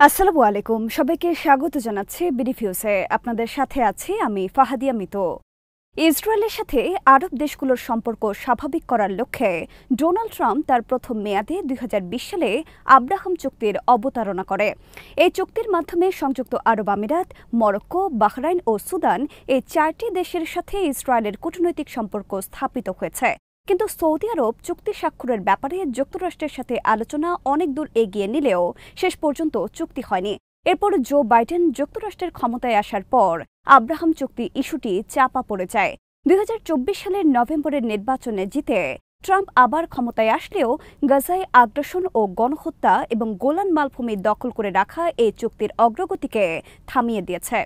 আসসালামু আলাইকুম, সবাইকে স্বাগত জানাচ্ছি বিডিফিউজে। আপনাদের সাথে আছি আমি ফাহাদিয়া মিতু। ইসরায়েলের সাথে আরব দেশগুলোর সম্পর্ক স্বাভাবিক করার লক্ষ্যে ডোনাল্ড ট্রাম্প তার প্রথম মেয়াদে ২০২০ সালে আব্রাহাম চুক্তির অবতারণা করে। এই চুক্তির মাধ্যমে সংযুক্ত আরব আমিরাত, মরক্কো, বাহরাইন ও সুদান এই ৪টি দেশের সাথে ইসরায়েলের কূটনৈতিক সম্পর্ক স্থাপিত হয়েছে। কিন্তু সৌদি আরব চুক্তি স্বাক্ষরের ব্যাপারে যুক্তরাষ্ট্রের সাথে আলোচনা অনেক দূর এগিয়ে নিলেও শেষ পর্যন্ত চুক্তি হয়নি। এরপর জো বাইডেন যুক্তরাষ্ট্রের ক্ষমতায় আসার পর আব্রাহাম চুক্তি ইস্যুটি চাপা পড়ে যায়। ২০২৪ সালের নভেম্বরের নির্বাচনে জিতে ট্রাম্প আবার ক্ষমতায় আসলেও গাজায় আগ্রাসন ও গণহত্যা এবং গোলান মালভূমি দখল করে রাখা এই চুক্তির অগ্রগতিকে থামিয়ে দিয়েছে।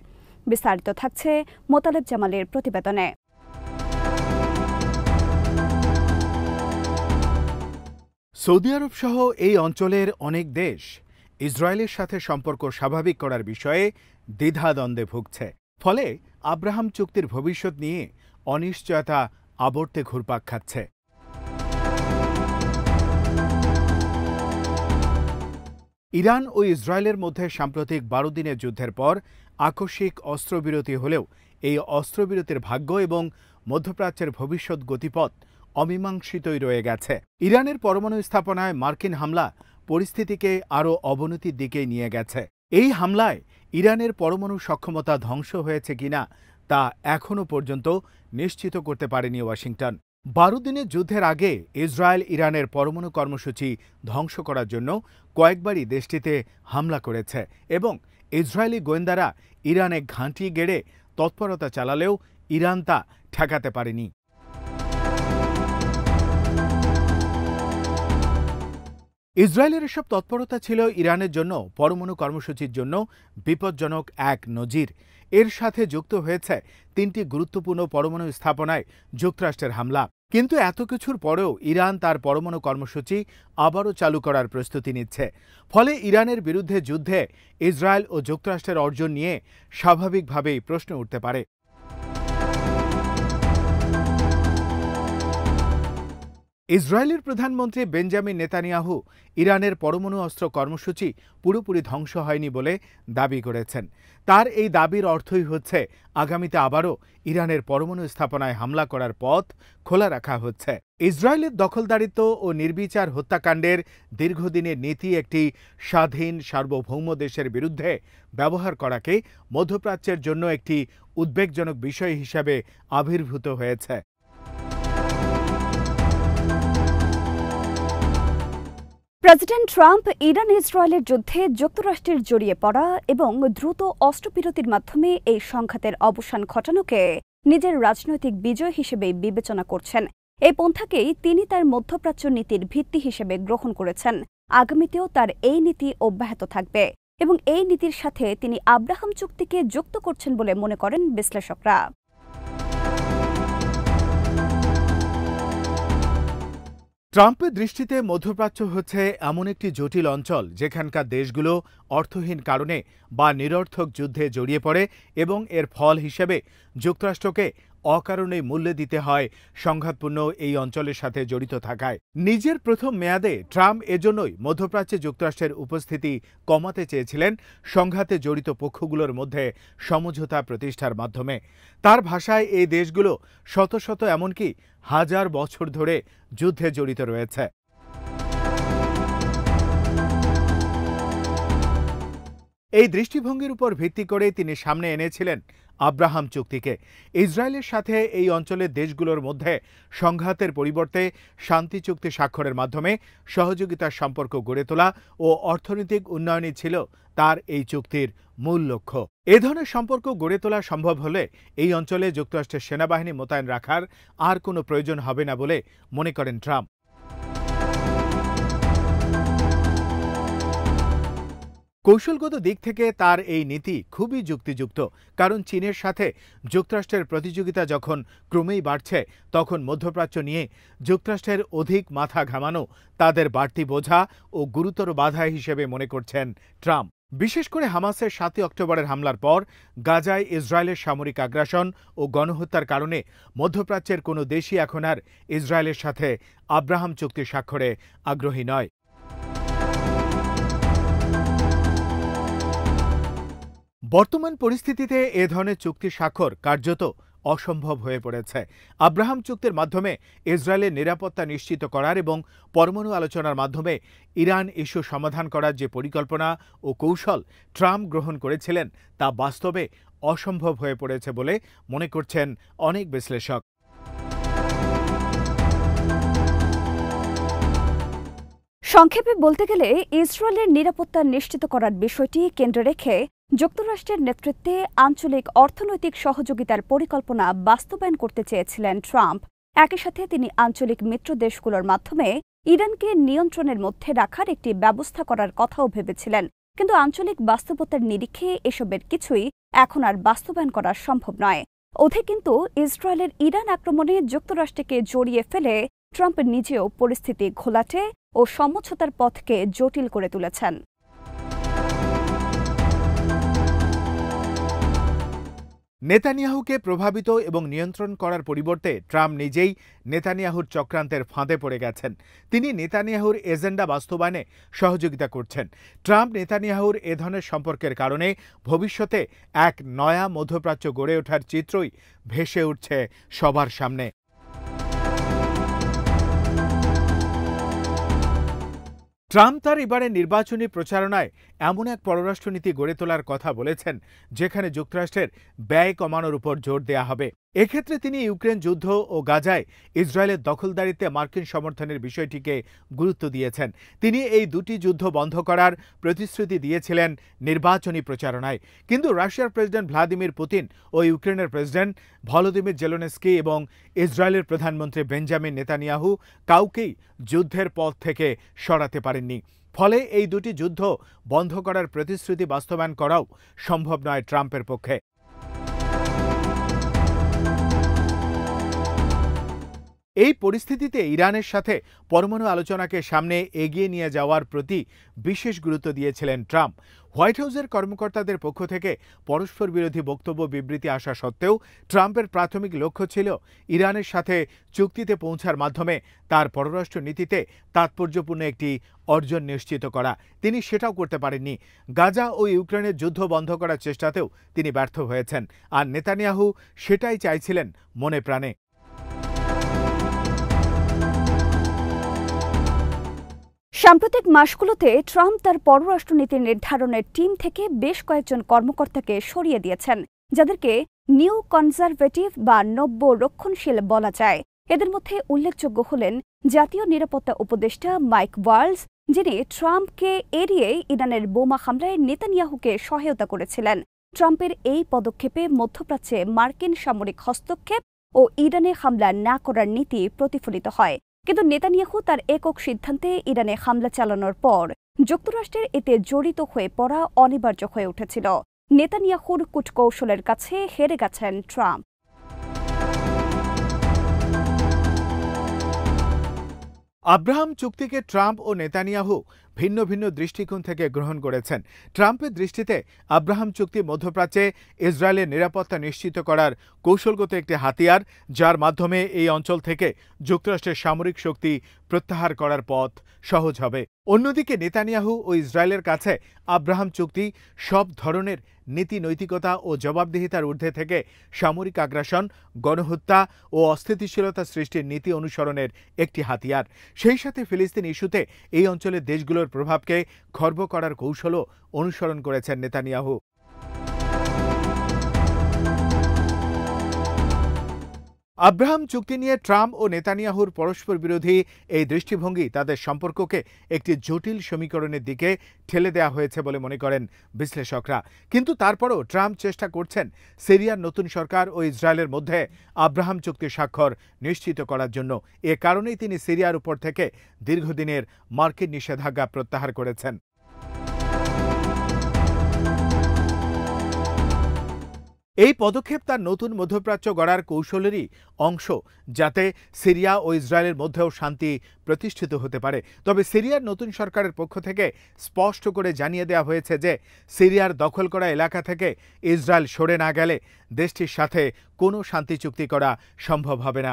বিস্তারিত থাকছে মোতালেব জামালের প্রতিবেদনে। সৌদি আরব সহ এই অঞ্চলের অনেক দেশ ইসরায়েলের সাথে সম্পর্ক স্বাভাবিক করার বিষয়ে দ্বিধাদ্বন্দ্বে ভুগছে। ফলে আব্রাহাম চুক্তির ভবিষ্যৎ নিয়ে অনিশ্চয়তা আবর্তে ঘুরপাক খাচ্ছে। ইরান ও ইসরায়েলের মধ্যে সাম্প্রতিক ১২ দিনের যুদ্ধের পর আকস্মিক অস্ত্রবিরতি হলেও এই অস্ত্রবিরতির ভাগ্য এবং মধ্যপ্রাচ্যের ভবিষ্যৎ গতিপথ অমীমাংসিতই রয়ে গেছে। ইরানের পরমাণু স্থাপনায় মার্কিন হামলা পরিস্থিতিকে আরও অবনতির দিকে নিয়ে গেছে। এই হামলায় ইরানের পরমাণু সক্ষমতা ধ্বংস হয়েছে কিনা তা এখনও পর্যন্ত নিশ্চিত করতে পারেনি ওয়াশিংটন। ১২ দিনের যুদ্ধের আগে ইসরায়েল ইরানের পরমাণু কর্মসূচি ধ্বংস করার জন্য কয়েকবারই দেশটিতে হামলা করেছে এবং ইসরায়েলি গোয়েন্দারা ইরানে ঘাঁটি গেড়ে তৎপরতা চালালেও ইরান তা ঠেকাতে পারেনি। ইসরায়েলের এসব তৎপরতা ছিল ইরানের জন্য পরমাণু কর্মসূচির জন্য বিপজ্জনক এক নজির। এর সাথে যুক্ত হয়েছে ৩টি গুরুত্বপূর্ণ পরমাণু স্থাপনায় যুক্তরাষ্ট্রের হামলা। কিন্তু এত কিছুর পরেও ইরান তার পরমাণু কর্মসূচি আবারও চালু করার প্রস্তুতি নিচ্ছে। ফলে ইরানের বিরুদ্ধে যুদ্ধে ইসরায়েল ও যুক্তরাষ্ট্রের অর্জন নিয়ে স্বাভাবিকভাবেই প্রশ্ন উঠতে পারে। ইসরায়েলের প্রধানমন্ত্রী বেঞ্জামিন নেতানিয়াহু ইরানের পরমাণু অস্ত্র কর্মসূচি পুরোপুরি ধ্বংস হয়নি বলে দাবি করেছেন। তার এই দাবির অর্থই হচ্ছে আগামীতে আবারও ইরানের পরমাণু স্থাপনায় হামলা করার পথ খোলা রাখা হচ্ছে। ইসরায়েলের দখলদারিত্ব ও নির্বিচার হত্যাকাণ্ডের দীর্ঘদিনের নীতি একটি স্বাধীন সার্বভৌম দেশের বিরুদ্ধে ব্যবহার করাকে মধ্যপ্রাচ্যের জন্য একটি উদ্বেগজনক বিষয় হিসাবে আবির্ভূত হয়েছে। প্রেসিডেন্ট ট্রাম্প ইরান ইসরায়েলের যুদ্ধে যুক্তরাষ্ট্রের জড়িয়ে পড়া এবং দ্রুত অস্ত্রবিরতির মাধ্যমে এই সংঘাতের অবসান ঘটানোকে নিজের রাজনৈতিক বিজয় হিসেবে বিবেচনা করছেন। এই পন্থাকেই তিনি তার মধ্যপ্রাচ্য নীতির ভিত্তি হিসেবে গ্রহণ করেছেন। আগামীতেও তার এই নীতি অব্যাহত থাকবে এবং এই নীতির সাথে তিনি আব্রাহাম চুক্তিকে যুক্ত করছেন বলে মনে করেন বিশ্লেষকরা। ট্রাম্পের দৃষ্টিতে মধ্যপ্রাচ্য হচ্ছে এমন একটি জটিল অঞ্চল যেখানকার দেশগুলো অর্থহীন কারণে বা নিরর্থক যুদ্ধে জড়িয়ে পড়ে এবং এর ফল হিসেবে যুক্তরাষ্ট্রকে অকারণেই মূল্য দিতে হয় সংঘাতপূর্ণ এই অঞ্চলের সাথে জড়িত থাকায়। নিজের প্রথম মেয়াদে ট্রাম্প এজন্যই মধ্যপ্রাচ্যে যুক্তরাষ্ট্রের উপস্থিতি কমাতে চেয়েছিলেন সংঘাতে জড়িত পক্ষগুলোর মধ্যে সমঝোতা প্রতিষ্ঠার মাধ্যমে। তার ভাষায় এই দেশগুলো শত শত এমনকি হাজার বছর ধরে যুদ্ধে জড়িত রয়েছে। এই দৃষ্টিভঙ্গির উপর ভিত্তি করে তিনি সামনে এনেছিলেন আব্রাহাম চুক্তিকে। ইসরায়েলের সাথে এই অঞ্চলের দেশগুলোর মধ্যে সংঘাতের পরিবর্তে শান্তি চুক্তি স্বাক্ষরের মাধ্যমে সহযোগিতার সম্পর্ক গড়ে তোলা ও অর্থনৈতিক উন্নয়নই ছিল তার এই চুক্তির মূল লক্ষ্য। এ ধরনের সম্পর্ক গড়ে তোলা সম্ভব হলে এই অঞ্চলে যুক্তরাষ্ট্রের সেনাবাহিনী মোতায়েন রাখার আর কোনো প্রয়োজন হবে না বলে মনে করেন ট্রাম্প। কৌশলগত দিক থেকে তার এই নীতি খুবই যুক্তিযুক্ত, কারণ চীনের সাথে যুক্তরাষ্ট্রের প্রতিযোগিতা যখন ক্রমেই বাড়ছে তখন মধ্যপ্রাচ্য নিয়ে যুক্তরাষ্ট্রের অধিক মাথা ঘামানো তাদের বাড়তি বোঝা ও গুরুতর বাধা হিসেবে মনে করছেন ট্রাম্প। বিশেষ করে হামাসের ৭ই অক্টোবরের হামলার পর গাজায় ইসরায়েলের সামরিক আগ্রাসন ও গণহত্যার কারণে মধ্যপ্রাচ্যের কোনো দেশই এখন আর ইসরায়েলের সাথে আব্রাহাম চুক্তি স্বাক্ষরে আগ্রহী নয়। বর্তমান পরিস্থিতিতে এ ধরনের চুক্তি স্বাক্ষর কার্যত অসম্ভব হয়ে পড়েছে। আব্রাহাম চুক্তির মাধ্যমে ইসরায়েলের নিরাপত্তা নিশ্চিত করার এবং পরমাণু আলোচনার মাধ্যমে ইরান ইস্যু সমাধান করার যে পরিকল্পনা ও কৌশল ট্রাম্প গ্রহণ করেছিলেন তা বাস্তবে অসম্ভব হয়ে পড়েছে বলে মনে করছেন অনেক বিশ্লেষক। সংক্ষেপে বলতে গেলে ইসরায়েলের নিরাপত্তা নিশ্চিত করার বিষয়টি কেন্দ্রে রেখে যুক্তরাষ্ট্রের নেতৃত্বে আঞ্চলিক অর্থনৈতিক সহযোগিতার পরিকল্পনা বাস্তবায়ন করতে চেয়েছিলেন ট্রাম্প। একই সাথে তিনি আঞ্চলিক মিত্র দেশগুলোর মাধ্যমে ইরানকে নিয়ন্ত্রণের মধ্যে রাখার একটি ব্যবস্থা করার কথাও ভেবেছিলেন। কিন্তু আঞ্চলিক বাস্তবতার নিরিখে এসবের কিছুই এখন আর বাস্তবায়ন করা সম্ভব নয়। ওদের কিন্তু ইসরায়েলের ইরান আক্রমণে যুক্তরাষ্ট্রকে জড়িয়ে ফেলে ট্রাম্প নিজেও পরিস্থিতি ঘোলাটে ও সমঝোতার পথকে জটিল করে তুলেছেন। নেতানিয়াহুকে প্রভাবিত এবং নিয়ন্ত্রণ করার পরিবর্তে ট্রাম্প নিজেই নেতানিয়াহুর চক্রান্তের ফাঁদে পড়ে গেছেন। তিনি নেতানিয়াহুর এজেন্ডা বাস্তবায়নে সহযোগিতা করছেন। ট্রাম্প নেতানিয়াহুর এ ধরনের সম্পর্কের কারণে ভবিষ্যতে এক নয়া মধ্যপ্রাচ্য গড়ে ওঠার চিত্রই ভেসে উঠছে সবার সামনে। ট্রাম্প তার এবারের নির্বাচনী প্রচারণায় এমন এক পররাষ্ট্রনীতি গড়ে তোলার কথা বলেছেন যেখানে যুক্তরাষ্ট্রের ব্যয় কমানোর উপর জোর দেয়া হবে। এক্ষেত্রে তিনি ইউক্রেন যুদ্ধ ও গাজায় ইসরায়েলের দখলদারিত্বে মার্কিন সমর্থনের বিষয়টিকে গুরুত্ব দিয়েছেন। তিনি এই দুটি যুদ্ধ বন্ধ করার প্রতিশ্রুতি দিয়েছিলেন নির্বাচনী প্রচারণায়। কিন্তু রাশিয়ার প্রেসিডেন্ট ভ্লাদিমির পুতিন ও ইউক্রেনের প্রেসিডেন্ট ভলোদিমির জেলেনস্কি এবং ইসরায়েলের প্রধানমন্ত্রী বেঞ্জামিন নেতানিয়াহু কাউকেই যুদ্ধের পথ থেকে সরাতে পারেননি। ফলে এই দুটি যুদ্ধ বন্ধ করার প্রতিশ্রুতি বাস্তবায়ন করাও সম্ভব নয় ট্রাম্পের পক্ষে। এই পরিস্থিতিতে ইরানের সাথে পরমাণু আলোচনাকে সামনে এগিয়ে নিয়ে যাওয়ার প্রতি বিশেষ গুরুত্ব দিয়েছিলেন ট্রাম্প। হোয়াইট হাউসের কর্মকর্তাদের পক্ষ থেকে পরস্পর বিরোধী বক্তব্য বিবৃতি আসা সত্ত্বেও ট্রাম্পের প্রাথমিক লক্ষ্য ছিল ইরানের সাথে চুক্তিতে পৌঁছার মাধ্যমে তার পররাষ্ট্র নীতিতে তাৎপর্যপূর্ণ একটি অর্জন নিশ্চিত করা। তিনি সেটাও করতে পারেননি। গাজা ও ইউক্রেনের যুদ্ধ বন্ধ করার চেষ্টাতেও তিনি ব্যর্থ হয়েছেন, আর নেতানিয়াহু সেটাই চাইছিলেন মনে প্রাণে। সাম্প্রতিক মাসগুলোতে ট্রাম্প তার পররাষ্ট্রনীতি নির্ধারণের টিম থেকে বেশ কয়েকজন কর্মকর্তাকে সরিয়ে দিয়েছেন, যাদেরকে নিউ কনজারভেটিভ বা নব্য রক্ষণশীল বলা যায়। এদের মধ্যে উল্লেখযোগ্য হলেন জাতীয় নিরাপত্তা উপদেষ্টা মাইক ওয়ালস, যিনি ট্রাম্পকে এড়িয়ে ইরানের বোমা হামলায় নেতানিয়াহুকে সহায়তা করেছিলেন। ট্রাম্পের এই পদক্ষেপে মধ্যপ্রাচ্যে মার্কিন সামরিক হস্তক্ষেপ ও ইরানে হামলা না করার নীতি প্রতিফলিত হয়। কিন্তু নেতানিয়াহু তার একক সিদ্ধান্তে ইরানে হামলা চালানোর পর যুক্তরাষ্ট্রের এতে জড়িত হয়ে পড়া অনিবার্য হয়ে উঠেছিল। নেতানিয়াহুর কূটকৌশলের কাছে হেরে গেছেন ট্রাম্প। আব্রাহাম চুক্তিকে ট্রাম্প ও নেতানিয়াহু ভিন্ন ভিন্ন দৃষ্টিকোণ থেকে গ্রহণ করেছেন। ট্রাম্পের দৃষ্টিতে আব্রাহাম চুক্তি মধ্যপ্রাচ্যে ইসরায়েলের নিরাপত্তা নিশ্চিত করার কৌশলগত একটি হাতিয়ার, যার মাধ্যমে এই অঞ্চল থেকে যুক্তরাষ্ট্রের সামরিক শক্তি প্রত্যাহার করার পথ সহজ হবে। অন্যদিকে নেতানিয়াহু ও ইসরায়েলের কাছে আব্রাহাম চুক্তি সব ধরনের নীতি নৈতিকতা ও জবাবদিহিতার ঊর্ধ্বে থেকে সামরিক আগ্রাসন, গণহত্যা ও অস্থিতিশীলতা সৃষ্টির নীতি অনুসরণের একটি হাতিয়ার। সেই সাথে ফিলিস্তিন ইস্যুতে এই অঞ্চলের দেশগুলোর প্রভাবকে খর্ব করার কৌশলও অনুসরণ করেছেন নেতানিয়াহু। আব্রাহাম চুক্তি নিয়ে ট্রাম্প ও নেতানিয়াহুর পরস্পর বিরোধী এই দৃষ্টিভঙ্গি তাদের সম্পর্ককে একটি জটিল সমীকরণের দিকে ঠেলে দেওয়া হয়েছে বলে মনে করেন বিশ্লেষকরা। কিন্তু তারপরও ট্রাম্প চেষ্টা করছেন সিরিয়ার নতুন সরকার ও ইসরায়েলের মধ্যে আব্রাহাম চুক্তি স্বাক্ষর নিশ্চিত করার জন্য। এ কারণেই তিনি সিরিয়ার উপর থেকে দীর্ঘদিনের মার্কিন নিষেধাজ্ঞা প্রত্যাহার করেছেন। এই পদক্ষেপ তার নতুন মধ্যপ্রাচ্য গড়ার কৌশলেরই অংশ, যাতে সিরিয়া ও ইসরায়েলের মধ্যেও শান্তি প্রতিষ্ঠিত হতে পারে। তবে সিরিয়ার নতুন সরকারের পক্ষ থেকে স্পষ্ট করে জানিয়ে দেওয়া হয়েছে যে সিরিয়ার দখল করা এলাকা থেকে ইসরায়েল সরে না গেলে দেশটির সাথে কোনো শান্তি চুক্তি করা সম্ভব হবে না।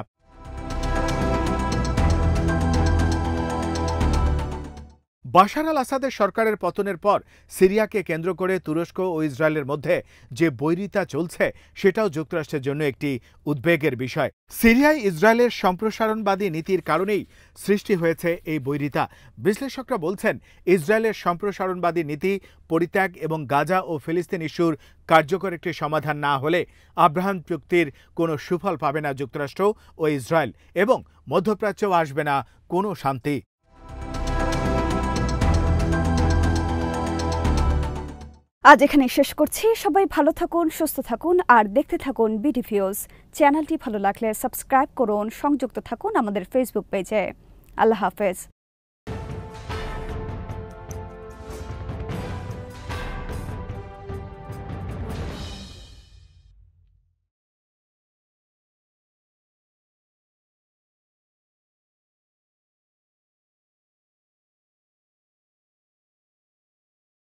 বাশার আল আসাদের সরকারের পতনের পর সিরিয়াকে কেন্দ্র করে তুরস্ক ও ইসরায়েলের মধ্যে যে বৈরিতা চলছে সেটাও যুক্তরাষ্ট্রের জন্য একটি উদ্বেগের বিষয়। সিরিয়ায় ইসরায়েলের সম্প্রসারণবাদী নীতির কারণেই সৃষ্টি হয়েছে এই বৈরিতা। বিশ্লেষকরা বলছেন, ইসরায়েলের সম্প্রসারণবাদী নীতি পরিত্যাগ এবং গাজা ও ফিলিস্তিন ইস্যুর কার্যকর একটি সমাধান না হলে আব্রাহাম চুক্তির কোনো সুফল পাবে না যুক্তরাষ্ট্র ও ইসরায়েল, এবং মধ্যপ্রাচ্যেও আসবে না কোনো শান্তি। আজ এখানে শেষ করছি। সবাই ভালো থাকুন, সুস্থ থাকুন আর দেখতে থাকুন বিডিভিউজ। চ্যানেলটি ভালো লাগলে সাবস্ক্রাইব করুন, সংযুক্ত থাকুন আমাদের ফেসবুক পেজে। আল্লাহ হাফেজ।